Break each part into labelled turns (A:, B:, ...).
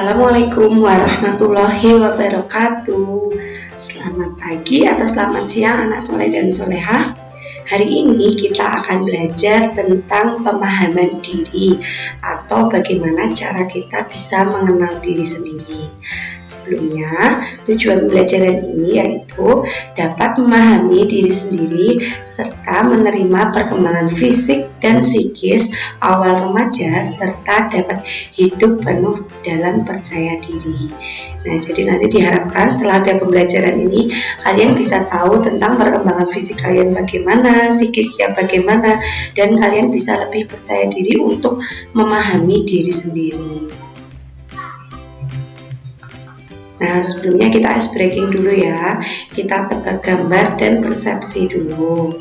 A: Assalamualaikum warahmatullahi wabarakatuh. Selamat pagi atau selamat siang anak soleh dan solehah. Hari ini kita akan belajar tentang pemahaman diri atau bagaimana cara kita bisa mengenal diri sendiri. Sebelumnya, tujuan pembelajaran ini yaitu dapat memahami diri sendiri serta menerima perkembangan fisik dan psikis awal remaja serta dapat hidup penuh dalam percaya diri. Nah, jadi nanti diharapkan setelah ada pembelajaran ini kalian bisa tahu tentang perkembangan fisik kalian bagaimana, psikisnya bagaimana, dan kalian bisa lebih percaya diri untuk memahami diri sendiri. Nah, sebelumnya kita ice breaking dulu ya. Kita tebak gambar dan persepsi dulu.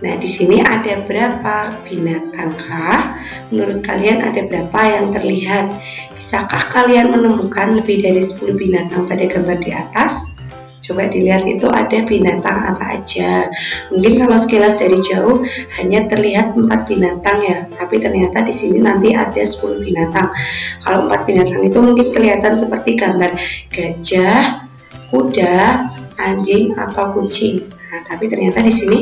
A: Nah, di sini ada berapa binatangkah? Menurut kalian ada berapa yang terlihat? Bisakah kalian menemukan lebih dari 10 binatang pada gambar di atas? Coba dilihat itu ada binatang apa aja. Mungkin kalau sekilas dari jauh hanya terlihat 4 binatang ya, tapi ternyata di sini nanti ada 10 binatang. Kalau 4 binatang itu mungkin kelihatan seperti gambar gajah, kuda, anjing atau kucing. Nah, tapi ternyata di sini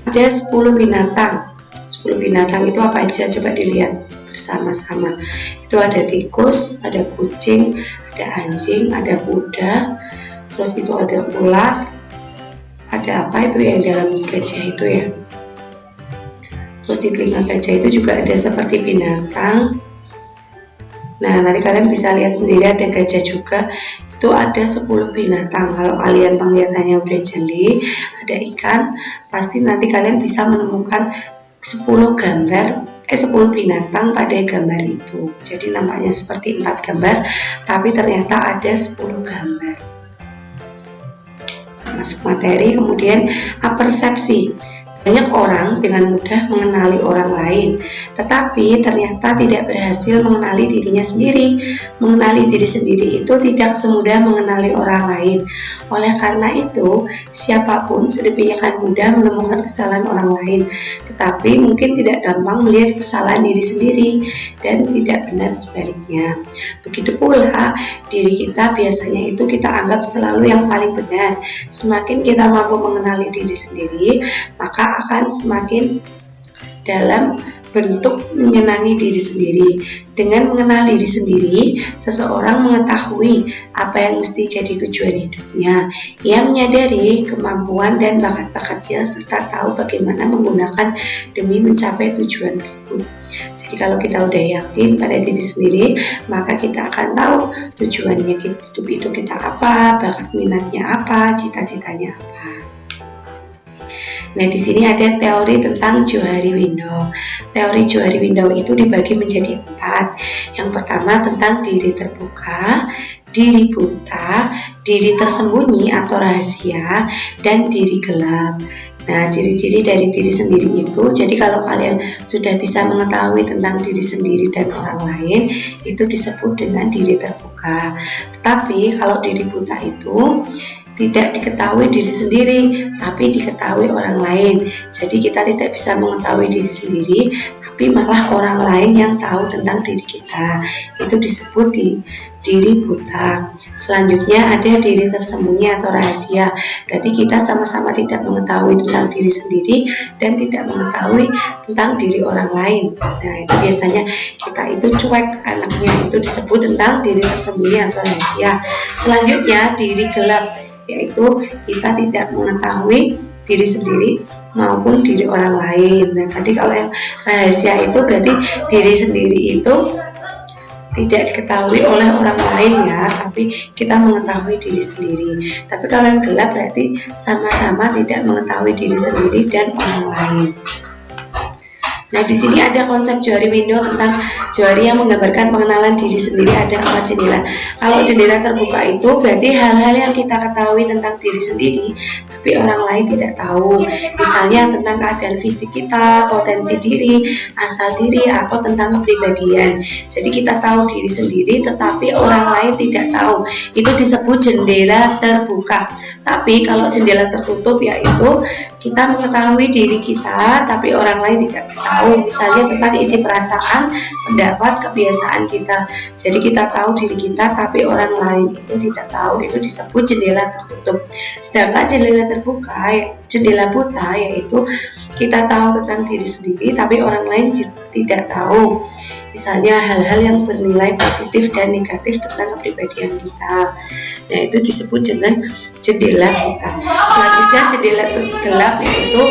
A: ada 10 binatang. 10 binatang itu apa aja? Coba dilihat bersama-sama. Itu ada tikus, ada kucing, ada anjing, ada kuda. Terus itu ada ular, ada apa itu yang dalam gajah itu ya. Terus di telinga gajah itu juga ada seperti binatang. Nah, nanti kalian bisa lihat sendiri ada gajah juga. Itu ada 10 binatang. Kalau kalian penglihatannya udah jeli, ada ikan, pasti nanti kalian bisa menemukan 10 binatang pada gambar itu. Jadi nampaknya seperti 4 gambar, tapi ternyata ada 10 gambar. Masuk materi, kemudian persepsi. Banyak orang dengan mudah mengenali orang lain, tetapi ternyata tidak berhasil mengenali dirinya sendiri. Mengenali diri sendiri itu tidak semudah mengenali orang lain. Oleh karena itu, siapapun sedemikian akan mudah menemukan kesalahan orang lain, tetapi mungkin tidak gampang melihat kesalahan diri sendiri dan tidak benar sebaliknya. Begitu pula, diri kita biasanya itu kita anggap selalu yang paling benar. Semakin kita mampu mengenali diri sendiri, maka akan semakin dalam bentuk menyenangi diri sendiri. Dengan mengenal diri sendiri, seseorang mengetahui apa yang mesti jadi tujuan hidupnya. Ia menyadari kemampuan dan bakat-bakatnya serta tahu bagaimana menggunakan demi mencapai tujuan tersebut. Jadi kalau kita udah yakin pada diri sendiri, maka kita akan tahu tujuannya hidup itu kita apa, bakat minatnya apa, cita-citanya apa. Nah, di sini ada teori tentang Johari Window. Teori Johari Window itu dibagi menjadi 4. Yang pertama tentang diri terbuka, diri buta, diri tersembunyi atau rahasia, dan diri gelap. Nah, ciri-ciri dari diri sendiri itu, jadi kalau kalian sudah bisa mengetahui tentang diri sendiri dan orang lain, itu disebut dengan diri terbuka. Tetapi kalau diri buta itu tidak diketahui diri sendiri, tapi diketahui orang lain. Jadi kita tidak bisa mengetahui diri sendiri, tapi malah orang lain yang tahu tentang diri kita. Itu disebut diri buta. Selanjutnya ada diri tersembunyi atau rahasia. Berarti kita sama-sama tidak mengetahui tentang diri sendiri dan tidak mengetahui tentang diri orang lain. Nah, itu biasanya kita itu cuek anaknya, itu disebut tentang diri tersembunyi atau rahasia. Selanjutnya diri gelap, yaitu kita tidak mengetahui diri sendiri maupun diri orang lain. Nah, tadi kalau yang rahasia itu berarti diri sendiri itu tidak diketahui oleh orang lain ya, tapi kita mengetahui diri sendiri. Tapi kalau yang gelap berarti sama-sama tidak mengetahui diri sendiri dan orang lain. Nah, di sini ada konsep Johari Window tentang Johari yang menggambarkan pengenalan diri sendiri. Ada 4 jendela. Kalau jendela terbuka itu berarti hal-hal yang kita ketahui tentang diri sendiri, tapi orang lain tidak tahu. Misalnya tentang keadaan fisik kita, potensi diri, asal diri, atau tentang kepribadian. Jadi kita tahu diri sendiri, tetapi orang lain tidak tahu. Itu disebut jendela terbuka. Tapi kalau jendela tertutup yaitu kita mengetahui diri kita tapi orang lain tidak tahu, misalnya tentang isi perasaan, pendapat, kebiasaan kita. Jadi kita tahu diri kita tapi orang lain itu tidak tahu, itu disebut jendela tertutup. Sedangkan jendela terbuka, jendela buta, yaitu kita tahu tentang diri sendiri tapi orang lain tidak tahu. Misalnya hal-hal yang bernilai positif dan negatif tentang kepribadian kita. Nah, itu disebut dengan jendela buta. Selanjutnya jendela gelap, yaitu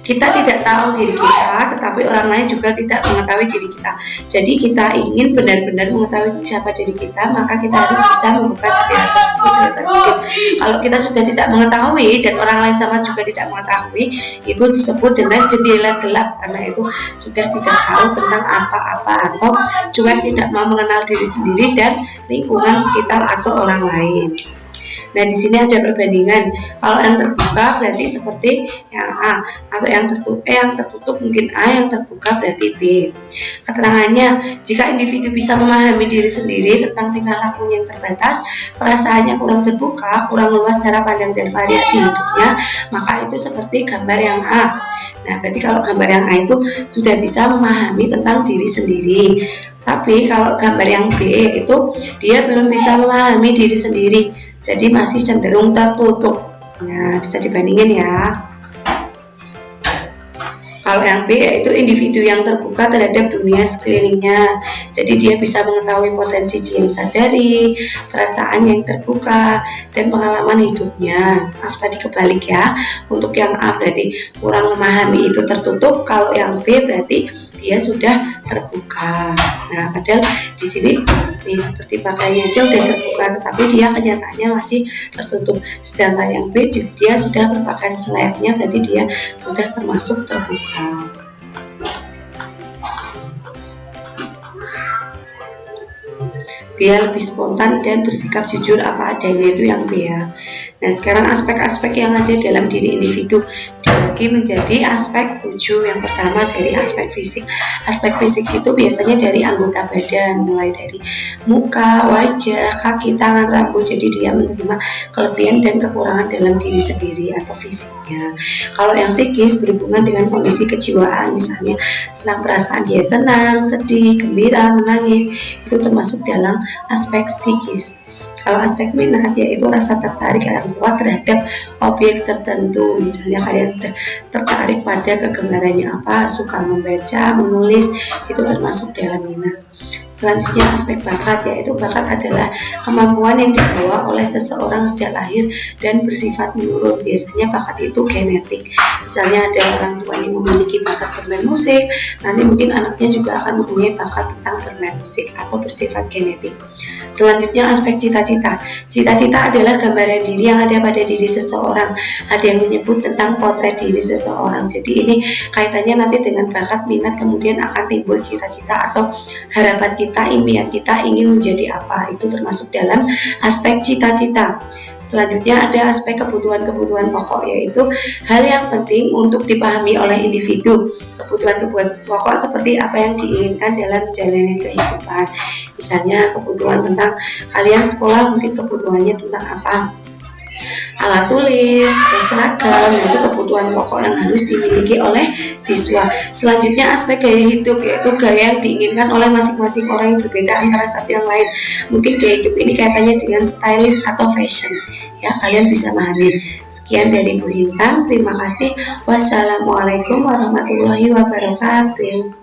A: kita tidak tahu diri kita, tetapi orang lain juga tidak mengetahui diri kita. Jadi kita ingin benar-benar mengetahui siapa diri kita, maka kita harus bisa membuka jendela tersebut selebar mungkin. Kalau kita sudah tidak mengetahui dan orang lain sama juga tidak mengetahui, itu disebut dengan jendela gelap, karena itu sudah tidak tahu tentang apa-apa atau juga tidak mau mengenal diri sendiri dan lingkungan sekitar atau orang lain. Nah, di sini ada perbandingan. Kalau yang terbuka berarti seperti yang A, atau yang tertutup mungkin A, yang terbuka berarti B. Keterangannya, jika individu bisa memahami diri sendiri tentang tingkah lakunya yang terbatas, perasaannya kurang terbuka, kurang luas cara pandang dan variasi hidupnya, maka itu seperti gambar yang A. Nah, berarti kalau gambar yang A itu sudah bisa memahami tentang diri sendiri. Tapi kalau gambar yang B itu dia belum bisa memahami diri sendiri, jadi masih cenderung tertutup. Nah, bisa dibandingin ya. Kalau yang B yaitu individu yang terbuka terhadap dunia sekelilingnya. Jadi dia bisa mengetahui potensi dia yang sadari, perasaan yang terbuka, dan pengalaman hidupnya. Maaf tadi kebalik ya. Untuk yang A berarti kurang memahami, itu tertutup. Kalau yang B berarti dia sudah terbuka. Nah, padahal di sini nih seperti pakainya aja udah terbuka, tetapi dia kenyataannya masih tertutup. Sedangkan yang B dia sudah berpakaian selayaknya, berarti dia sudah termasuk terbuka. Dia lebih spontan dan bersikap jujur apa adanya, itu yang B ya. Nah, sekarang aspek-aspek yang ada dalam diri individu dibagi menjadi aspek 7. Yang pertama dari aspek fisik. Aspek fisik itu biasanya dari anggota badan, mulai dari muka, wajah, kaki, tangan, rambut. Jadi dia menerima kelebihan dan kekurangan dalam diri sendiri atau fisiknya. Kalau yang psikis berhubungan dengan kondisi kejiwaan, misalnya tentang perasaan dia senang, sedih, gembira, menangis, itu termasuk dalam aspek psikis. Kalau aspek minat yaitu rasa tertarik yang kuat terhadap objek tertentu. Misalnya kalian sudah tertarik pada kegemarannya apa, suka membaca, menulis, itu termasuk dalam minat. Selanjutnya aspek bakat, yaitu bakat adalah kemampuan yang dibawa oleh seseorang sejak lahir dan bersifat menurun. Biasanya bakat itu genetik. Misalnya ada orang tua yang memiliki bakat bermain musik, nanti mungkin anaknya juga akan mempunyai bakat tentang bermain musik atau bersifat genetik. Selanjutnya aspek cita-cita. Cita-cita adalah gambaran diri yang ada pada diri seseorang. Ada yang menyebut tentang potret diri seseorang. Jadi ini kaitannya nanti dengan bakat, minat, kemudian akan timbul cita-cita atau harapan kita, impian kita ingin menjadi apa. Itu termasuk dalam aspek cita-cita. Selanjutnya ada aspek kebutuhan-kebutuhan pokok, yaitu hal yang penting untuk dipahami oleh individu. Kebutuhan-kebutuhan pokok seperti apa yang diinginkan dalam menjalani kehidupan. Misalnya kebutuhan tentang kalian sekolah, mungkin kebutuhannya tentang apa? Alat tulis, seragam, itu kebutuhan pokok yang harus dimiliki oleh siswa. Selanjutnya aspek gaya hidup, yaitu gaya yang diinginkan oleh masing-masing orang yang berbeda antara satu yang lain. Mungkin gaya hidup ini kaitannya dengan stylish atau fashion. Ya, kalian bisa memahami. Sekian dari Bu Hintang, terima kasih. Wassalamualaikum warahmatullahi wabarakatuh.